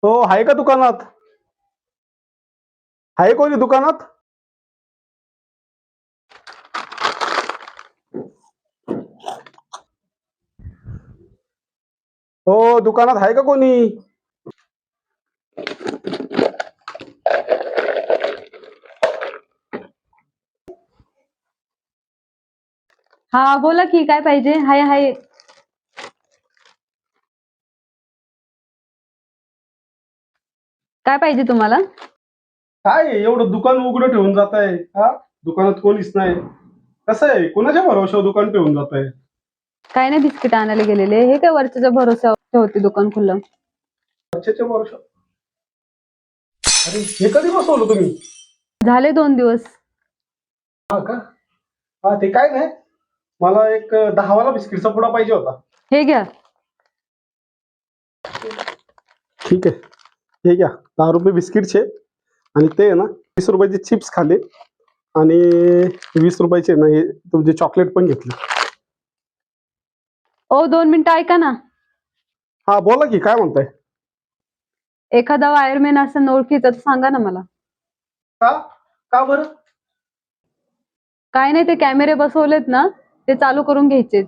हो, आहे का दुकानात? आहे कोणी दुकानात? हो, दुकानात आहे का कोणी? हा बोला की काय पाहिजे. हाय हाय. काय पाहिजे तुम्हाला? काय आहे, एवढं दुकान उघडं ठेवून जात आहे? हा, दुकानात कोणीच नाही. कसं आहे, कोणाच्या भरोश्यावर दुकान ठेवून जात आहे? काय नाही, बिस्किट आणायला गेलेले. हे काय वरच्या भरोसा ठेवते दुकान खुलं. वर्षाच्या वर्ष. अरे, हे कधी बसवलं तुम्ही? झाले 2 दिवस. हा का? हा, ते काय नाही, मला एक 10 वाला बिस्किटचा पुडा पाहिजे होता. हे घ्या. ठीक आहे, हे घ्या. 10 रुपये बिस्किटचे आणि ते आहे ना 20 रुपयाचे चिप्स खाले आणि 20 रुपयाचे ना हे तुमचे चॉकलेट पण घेतले. ओ 2 मिनिटं ऐका ना. हा, बोला की, काय म्हणताय? एखादा वायरमॅन असं ओळखीचा तर सांगा ना मला. का का बरं? काय नाही, ते कॅमेरे बसवलेत ना, ते चालू करून घ्यायचे.